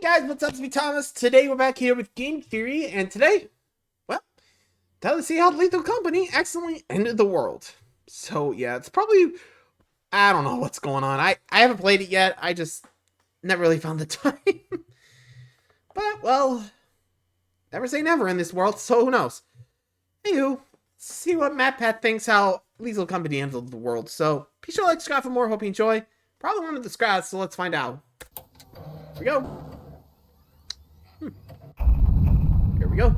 Hey guys, what's up? It's me, Thomas. Today we're back here with Game Theory, and today, well, time to see how Lethal Company accidentally ended the world. So yeah, it's probably, I don't know what's going on. I haven't played it yet. I just never really found the time. But well, never say never in this world, so who knows? Anywho, see what MatPat thinks how Lethal Company ended the world. So be sure to like, subscribe for more. Hope you enjoy. Probably one of the scraps, so let's find out. Here we go. Here we go.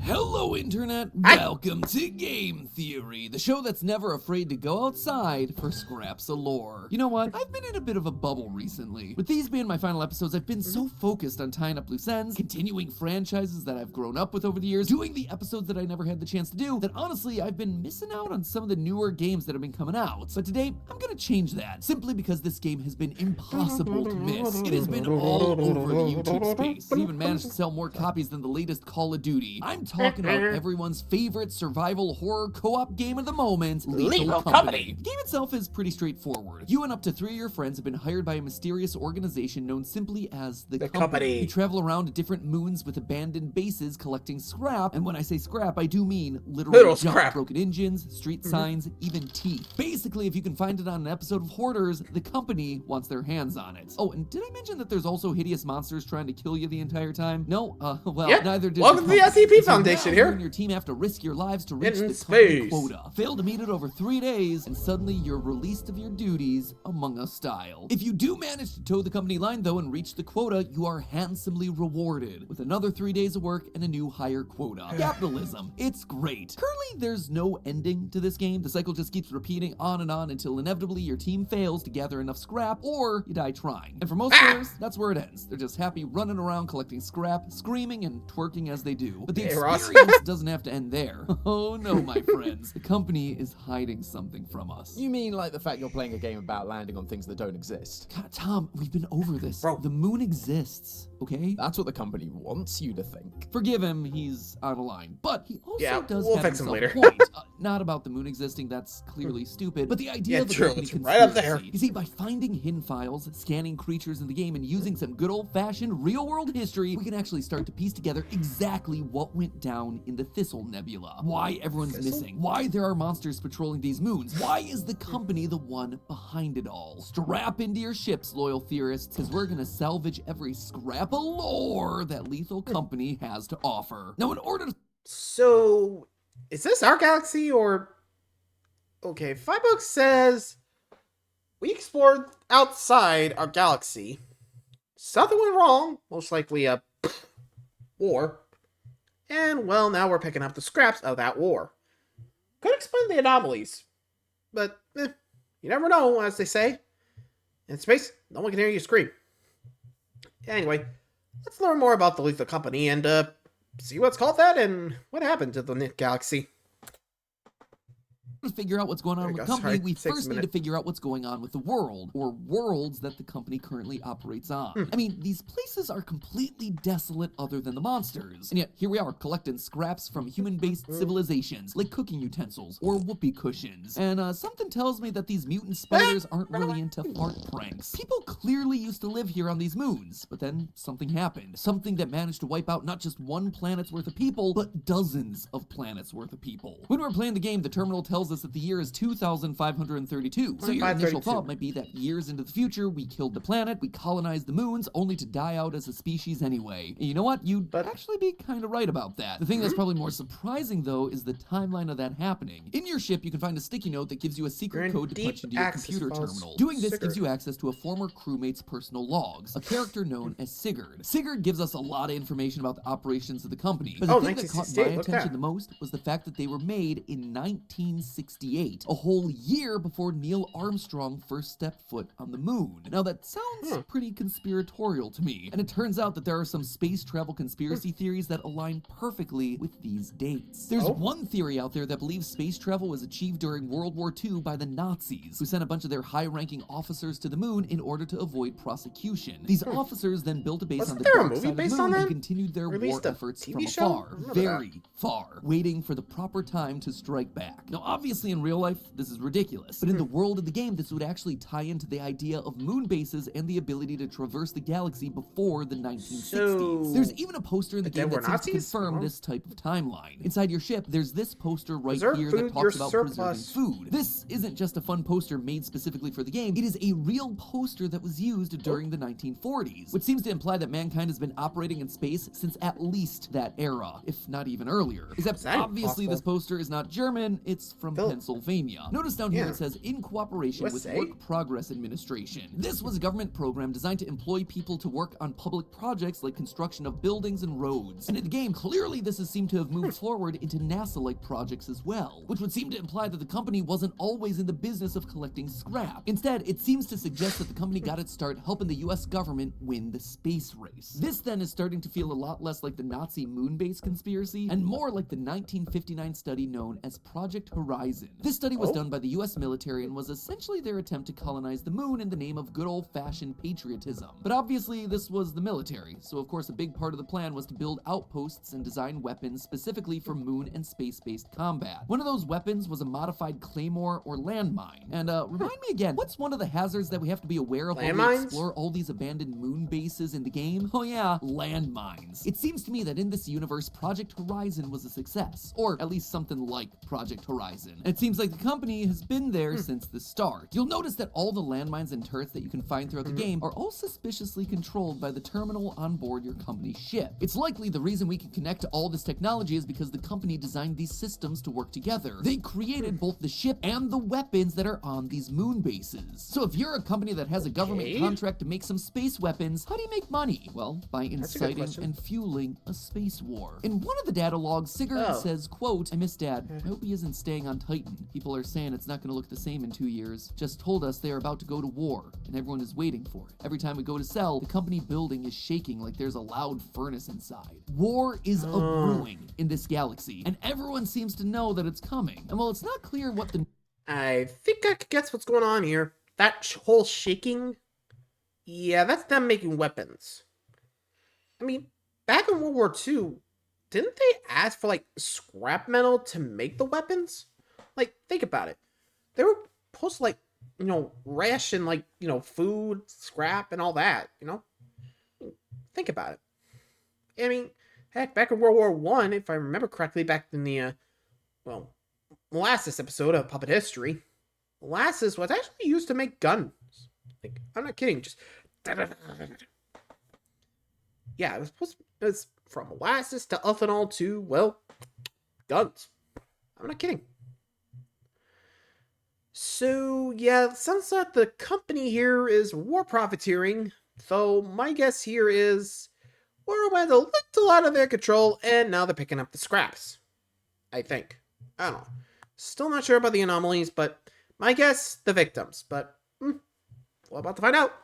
Hello, Internet. Hi. Welcome to Game Theory, the show that's never afraid to go outside for scraps of lore. You know what? I've been in a bit of a bubble recently. With these being my final episodes, I've been so focused on tying up loose ends, continuing franchises that I've grown up with over the years, doing the episodes that I never had the chance to do, that honestly, I've been missing out on some of the newer games that have been coming out. But today, I'm gonna change that, simply because this game has been impossible to miss. It has been all over the YouTube space. It even managed to sell more copies than the latest Call of Duty. I'm talking about everyone's favorite survival horror co-op game of the moment, Lethal Company. The game itself is pretty straightforward. You and up to 3 of your friends have been hired by a mysterious organization known simply as the Company. You travel around to different moons with abandoned bases collecting scrap, and when I say scrap, I do mean literal junk, scrap. Broken engines, street signs, even teeth. Basically, if you can find it on an episode of Hoarders, the Company wants their hands on it. Oh, and did I mention that there's also hideous monsters trying to kill you the entire time? No? Well, neither did Welcome to the SCP Foundation here. You and your team have to risk your lives to reach the company quota. Fail to meet it over 3 days, and suddenly you're released of your duties Among Us style. If you do manage to toe the company line, though, and reach the quota, you are handsomely rewarded with another 3 days of work and a new higher quota. Capitalism. It's great. Currently, there's no ending to this game. The cycle just keeps repeating on and on until inevitably your team fails to gather enough scrap, or you die trying. And for most players, that's where it ends. They're just happy running around collecting scrap, screaming and twerking as they do. But the experience doesn't have to end there. Oh no, my friends. The company is hiding something from us. You mean like the fact you're playing a game about landing on things that don't exist? God, Tom, we've been over this. Bro. The moon exists, okay? That's what the company wants you to think. Forgive him, he's out of line. But he also does have fix him later. a point. Not about the moon existing, that's clearly stupid, but the idea of the company conspiracy. Right up there. You see, by finding hidden files, scanning creatures in the game, and using some good old-fashioned real-world history, we can actually start to piece together exactly what went down in the Thistle Nebula. Why everyone's missing. Why there are monsters patrolling these moons. Why is the company the one behind it all? Strap into your ships, loyal theorists, because we're gonna salvage every scrap of lore that Lethal Company has to offer. Now, in order to... So, is this our galaxy, or... Okay, 5 says... We explored outside our galaxy. Something went wrong. Most likely a... war. And, well, now we're picking up the scraps of that war. Could explain the anomalies. But, you never know, as they say. In space, no one can hear you scream. Anyway, let's learn more about the Lethal Company and, see what's called that and what happened to the galaxy. Figure out what's going on with the company, we first need to figure out what's going on with the world, or worlds that the company currently operates on. I mean, these places are completely desolate other than the monsters. And yet, here we are, collecting scraps from human-based civilizations, like cooking utensils, or whoopee cushions. And something tells me that these mutant spiders aren't really into fart pranks. People clearly used to live here on these moons, but then something happened. Something that managed to wipe out not just one planet's worth of people, but dozens of planets worth of people. When we're playing the game, the terminal tells us that the year is 2532. So your initial thought might be that years into the future, we killed the planet, we colonized the moons, only to die out as a species anyway. And you know what? You'd actually be kind of right about that. The thing that's probably more surprising, though, is the timeline of that happening. In your ship, you can find a sticky note that gives you a secret code to punch into your computer terminal. Doing this gives you access to a former crewmate's personal logs, a character known as Sigurd. Sigurd gives us a lot of information about the operations of the company. But the thing that caught my attention the most was the fact that they were made in 1968, a whole year before Neil Armstrong first stepped foot on the moon. Now that sounds pretty conspiratorial to me, and it turns out that there are some space travel conspiracy theories that align perfectly with these dates. There's one theory out there that believes space travel was achieved during World War II by the Nazis, who sent a bunch of their high-ranking officers to the moon in order to avoid prosecution. These officers then built a base on the dark side of the moon and continued their war efforts from afar, very far, waiting for the proper time to strike back. Now, obviously, Obviously, in real life, this is ridiculous, but in the world of the game, this would actually tie into the idea of moon bases and the ability to traverse the galaxy before the 1960s. So, There's even a poster in the game that seems to Nazis? confirm this type of timeline. Inside your ship, there's this poster right Preserve here food, that talks about your preserving surplus. food. This isn't just a fun poster made specifically for the game, it is a real poster that was used during the 1940s, which seems to imply that mankind has been operating in space since at least that era, if not even earlier. Except that obviously possible? this poster is not German, it's from Pennsylvania. Notice down here Yeah. it says, in cooperation with USA? Work Progress Administration. This was a government program designed to employ people to work on public projects like construction of buildings and roads. And in the game, clearly this has seemed to have moved forward into NASA-like projects as well, which would seem to imply that the company wasn't always in the business of collecting scrap. Instead, it seems to suggest that the company got its start helping the US government win the space race. This then is starting to feel a lot less like the Nazi moon base conspiracy and more like the 1959 study known as Project Horizon. This study was done by the US military and was essentially their attempt to colonize the moon in the name of good old-fashioned patriotism. But obviously this was the military, so of course a big part of the plan was to build outposts and design weapons specifically for moon and space-based combat. One of those weapons was a modified claymore or landmine. And remind me again, what's one of the hazards that we have to be aware of when we Landmines? explore all these abandoned moon bases in the game? Oh yeah, landmines. It seems to me that in this universe, Project Horizon was a success, or at least something like Project Horizon. And it seems like the company has been there since the start. You'll notice that all the landmines and turrets that you can find throughout the game are all suspiciously controlled by the terminal on board your company's ship. It's likely the reason we can connect to all this technology is because the company designed these systems to work together. They created both the ship and the weapons that are on these moon bases. So if you're a company that has a government contract to make some space weapons, how do you make money? Well, by inciting question. and fueling a space war. In one of the data logs, Sigurd says, quote, I miss Dad. I hope he isn't staying on Titan. People are saying it's not going to look the same in 2 years. Just told us they are about to go to war, and everyone is waiting for it. Every time we go to sell, the company building is shaking like there's a loud furnace inside. War is a-brewing in this galaxy, and everyone seems to know that it's coming. And while it's not clear what the I think I could guess what's going on here. That whole shaking, yeah, that's them making weapons. I mean, back in World War II, didn't they ask for, like, scrap metal to make the weapons? Like, think about it. They were supposed to, like, you know, ration, like, you know, food, scrap, and all that, you know? Think about it. I mean, heck, back in World War I, if I remember correctly, back in the, molasses episode of Puppet History, molasses was actually used to make guns. Like, I'm not kidding, just... Yeah, it was from molasses to ethanol to, well, guns. I'm not kidding. So, yeah, sounds like the company here is war profiteering, though my guess here is war went a little out of their control, and now they're picking up the scraps. I think. I don't know. Still not sure about the anomalies, but my guess, the victims. But, we're about to find out.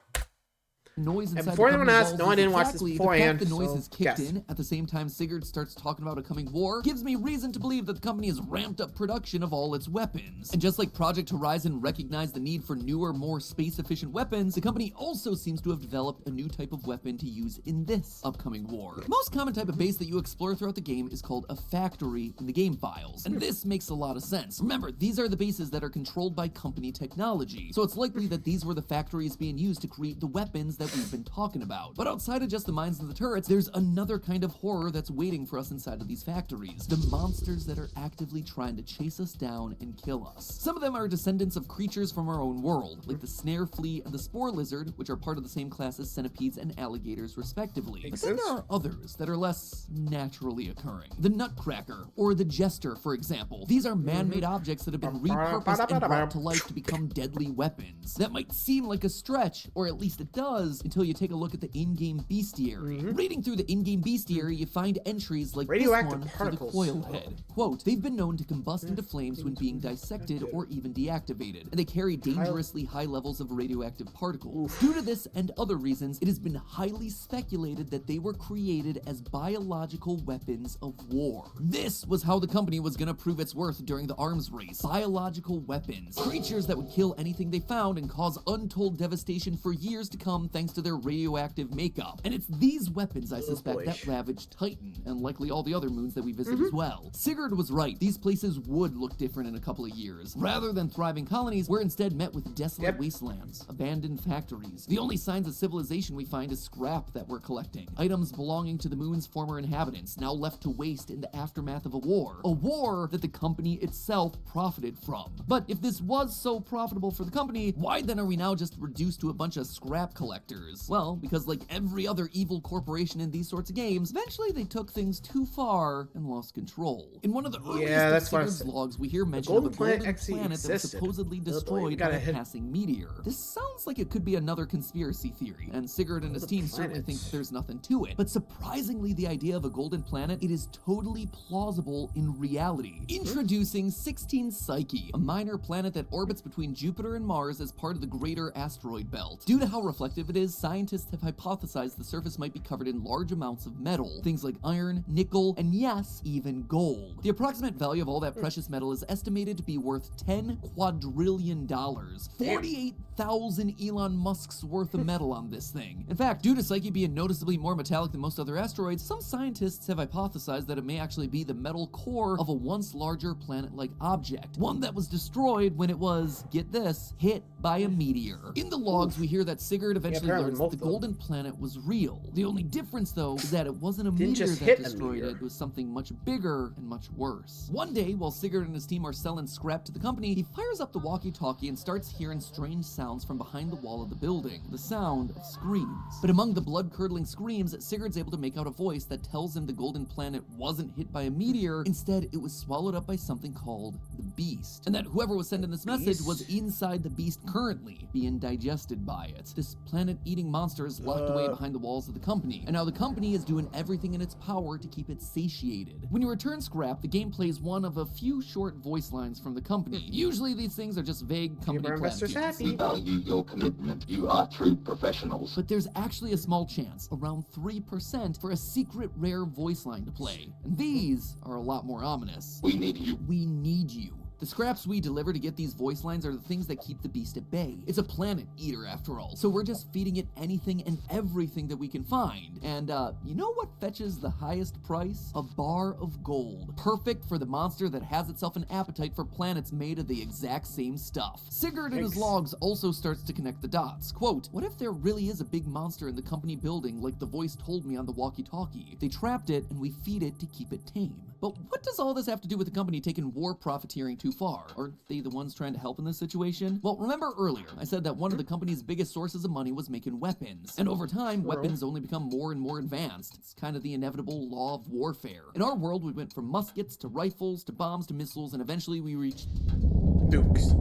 Noise inside before the anyone company asks, walls no, I is didn't watch this exactly beforehand, the fact the noise so is kicked guess. in at the same time Sigurd starts talking about a coming war gives me reason to believe that the company has ramped up production of all its weapons. And just like Project Horizon recognized the need for newer, more space-efficient weapons, the company also seems to have developed a new type of weapon to use in this upcoming war. The most common type of base that you explore throughout the game is called a factory in the game files, and this makes a lot of sense. Remember, these are the bases that are controlled by company technology, so it's likely that these were the factories being used to create the weapons that we've been talking about. But outside of just the mines and the turrets, there's another kind of horror that's waiting for us inside of these factories. The monsters that are actively trying to chase us down and kill us. Some of them are descendants of creatures from our own world, like the snare flea and the spore lizard, which are part of the same class as centipedes and alligators respectively. But then there are others that are less naturally occurring. The nutcracker, or the jester, for example. These are man-made objects that have been repurposed and brought to life to become deadly weapons. That might seem like a stretch, or at least it does, until you take a look at the in-game bestiary. Reading through the in-game bestiary, you find entries like this one for the coil head. Quote, they've been known to combust into flames when being dissected or even deactivated, and they carry dangerously high levels of radioactive particles. Due to this and other reasons, it has been highly speculated that they were created as biological weapons of war. This was how the company was gonna prove its worth during the arms race. Biological weapons. Creatures that would kill anything they found and cause untold devastation for years to come thanks thanks to their radioactive makeup. And it's these weapons, I suspect, that ravaged Titan, and likely all the other moons that we visit as well. Sigurd was right. These places would look different in a couple of years. Rather than thriving colonies, we're instead met with desolate wastelands, abandoned factories. The only signs of civilization we find is scrap that we're collecting. Items belonging to the moon's former inhabitants, now left to waste in the aftermath of a war. A war that the company itself profited from. But if this was so profitable for the company, why then are we now just reduced to a bunch of scrap collectors? Well, because like every other evil corporation in these sorts of games, eventually they took things too far and lost control. In one of the earliest of Sigurd's logs, we hear mention of a golden planet that was supposedly destroyed by a passing meteor. This sounds like it could be another conspiracy theory, and Sigurd and his team certainly think there's nothing to it. But surprisingly, the idea of a golden planet, it is totally plausible in reality. Introducing 16 Psyche, a minor planet that orbits between Jupiter and Mars as part of the greater asteroid belt. Due to how reflective it is, scientists have hypothesized the surface might be covered in large amounts of metal, things like iron, nickel, and yes, even gold. The approximate value of all that precious metal is estimated to be worth $10 quadrillion. 48,000 Elon Musk's worth of metal on this thing. In fact, due to Psyche being noticeably more metallic than most other asteroids, some scientists have hypothesized that it may actually be the metal core of a once larger planet-like object, one that was destroyed when it was, get this, hit by a meteor. In the logs, we hear that Sigurd eventually learns that the golden planet was real. The only difference, though, is that it wasn't a meteor that destroyed it. It was something much bigger and much worse. One day, while Sigurd and his team are selling scrap to the company, he fires up the walkie-talkie and starts hearing strange sounds from behind the wall of the building. The sound of screams. But among the blood-curdling screams, Sigurd's able to make out a voice that tells him the golden planet wasn't hit by a meteor. Instead, it was swallowed up by something called the Beast. And that whoever was sending this message was inside the Beast currently, being digested by it. This planet-eating monster is locked away behind the walls of the company, and now the company is doing everything in its power to keep it satiated. When you return scrap, the game plays one of a few short voice lines from the company. Usually these things are just vague company platitudes. We value your commitment. You are true professionals. But there's actually a small chance, around 3%, for a secret rare voice line to play. And these are a lot more ominous. We need you. We need you. The scraps we deliver to get these voice lines are the things that keep the beast at bay. It's a planet eater after all, so we're just feeding it anything and everything that we can find. And you know what fetches the highest price? A bar of gold. Perfect for the monster that has itself an appetite for planets made of the exact same stuff. Sigurd in his logs also starts to connect the dots. Quote, what if there really is a big monster in the company building like the voice told me on the walkie-talkie? They trapped it and we feed it to keep it tame. But what does all this have to do with the company taking war profiteering too far? Aren't they the ones trying to help in this situation? Well, remember earlier, I said that one of the company's biggest sources of money was making weapons. And over time, weapons only become more and more advanced. It's kind of the inevitable law of warfare. In our world, we went from muskets to rifles to bombs to missiles, and eventually we reached Dukes.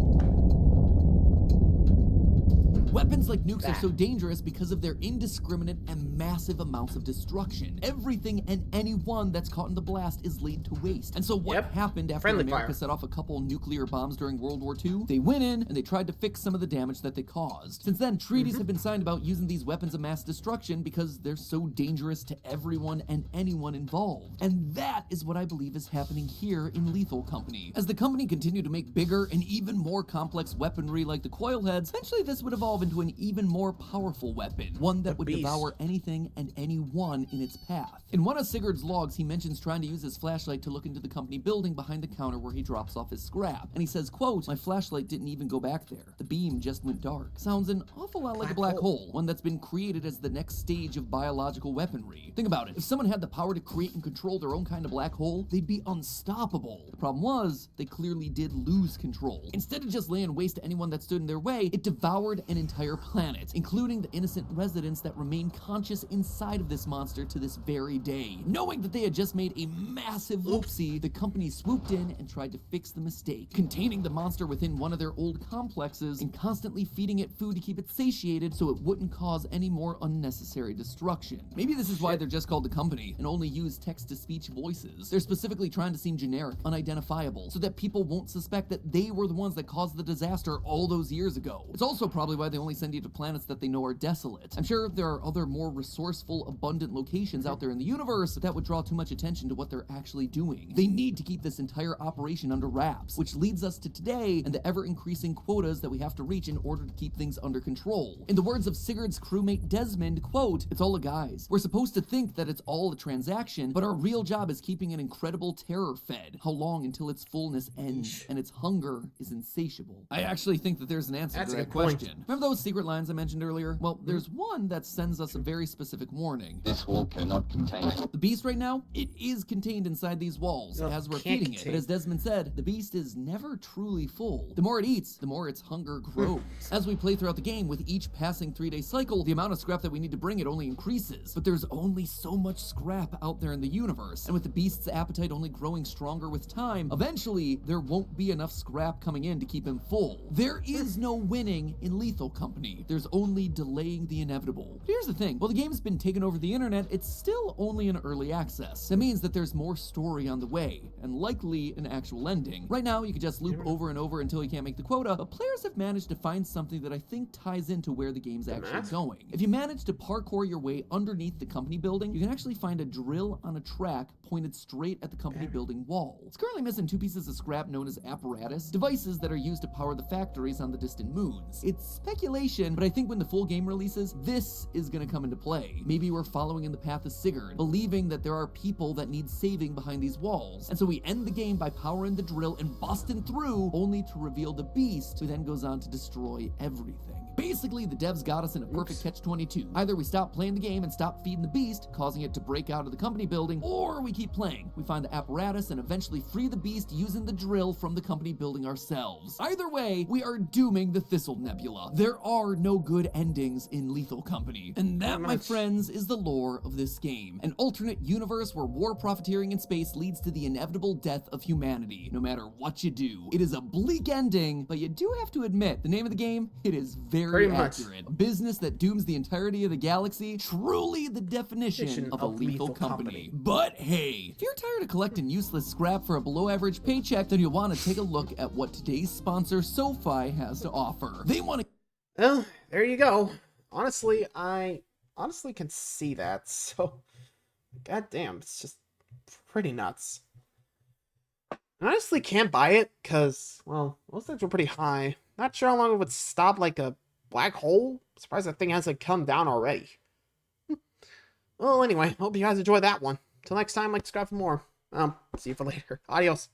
Weapons like nukes are so dangerous because of their indiscriminate and massive amounts of destruction. Everything and anyone that's caught in the blast is laid to waste. And so what happened after America set off a couple nuclear bombs during World War II? They went in and they tried to fix some of the damage that they caused. Since then, treaties have been signed about using these weapons of mass destruction because they're so dangerous to everyone and anyone involved. And that is what I believe is happening here in Lethal Company. As the company continued to make bigger and even more complex weaponry like the coil heads, eventually this would evolve into an even more powerful weapon, one that would devour anything and anyone in its path. In one of Sigurd's logs, he mentions trying to use his flashlight to look into the company building behind the counter where he drops off his scrap. And he says, quote, my flashlight didn't even go back there. The beam just went dark. Sounds an awful lot like a black hole, one that's been created as the next stage of biological weaponry. Think about it. If someone had the power to create and control their own kind of black hole, they'd be unstoppable. The problem was, they clearly did lose control. Instead of just laying waste to anyone that stood in their way, it devoured an entire planet, including the innocent residents that remain conscious inside of this monster to this very day. Knowing that they had just made a massive whoopsie, the company swooped in and tried to fix the mistake, containing the monster within one of their old complexes and constantly feeding it food to keep it satiated so it wouldn't cause any more unnecessary destruction. Maybe this is why they're just called the company and only use text-to-speech voices. They're specifically trying to seem generic, unidentifiable, so that people won't suspect that they were the ones that caused the disaster all those years ago. It's also probably why they only only send you to planets that they know are desolate. I'm sure there are other more resourceful, abundant locations out there in the universe, but that would draw too much attention to what they're actually doing. They need to keep this entire operation under wraps, which leads us to today and the ever-increasing quotas that we have to reach in order to keep things under control. In the words of Sigurd's crewmate Desmond, quote, "It's all a guise. We're supposed to think that it's all a transaction, but our real job is keeping an incredible terror fed. How long until its fullness ends and its hunger is insatiable?" I actually think that there's an answer That's to a that good point. question. Remember those secret lines I mentioned earlier? Well, there's one that sends us a very specific warning. This wall cannot contain it. The beast right now, it is contained inside these walls No, as we're can't feeding it. contain. But as Desmond said, the beast is never truly full. The more it eats, the more its hunger grows. As we play throughout the game, with each passing 3-day cycle, the amount of scrap that we need to bring it only increases. But there's only so much scrap out there in the universe. And with the beast's appetite only growing stronger with time, eventually there won't be enough scrap coming in to keep him full. There is no winning in Lethal Company. There's only delaying the inevitable. But here's the thing. While the game's been taken over the internet, it's still only in early access. That means that there's more story on the way, and likely an actual ending. Right now, you can just loop over and over until you can't make the quota, but players have managed to find something that I think ties into where the game's actually map? going. If you manage to parkour your way underneath the company building, you can actually find a drill on a track pointed straight at the company building wall. It's currently missing 2 pieces of scrap known as apparatus, devices that are used to power the factories on the distant moons. It's speculation, but I think when the full game releases, this is gonna come into play. Maybe we're following in the path of Sigurd, believing that there are people that need saving behind these walls. And so we end the game by powering the drill and busting through, only to reveal the beast, who then goes on to destroy everything. Basically, the devs got us in a perfect catch-22. Either we stop playing the game and stop feeding the beast, causing it to break out of the company building, or we keep playing. We find the apparatus and eventually free the beast using the drill from the company building ourselves. Either way, we are dooming the Thistle Nebula. There are no good endings in Lethal Company. And that, my friends, is the lore of this game. An alternate universe where war profiteering in space leads to the inevitable death of humanity, no matter what you do. It is a bleak ending, but you do have to admit, the name of the game, it is very Pretty much. accurate. A business that dooms the entirety of the galaxy, truly the definition of a lethal company. But hey, if you're tired of collecting useless scrap for a below average paycheck, then you'll want to take a look at what today's sponsor, SoFi, has to offer. They want to... Well, there you go. Honestly, I can see that. So, goddamn, it's just pretty nuts. I honestly can't buy it because, well, most things were pretty high. Not sure how long it would stop like a black hole. Surprised that thing hasn't come down already. Well, anyway, hope you guys enjoyed that one. Till next time, like, subscribe for more. See you for later. Adios.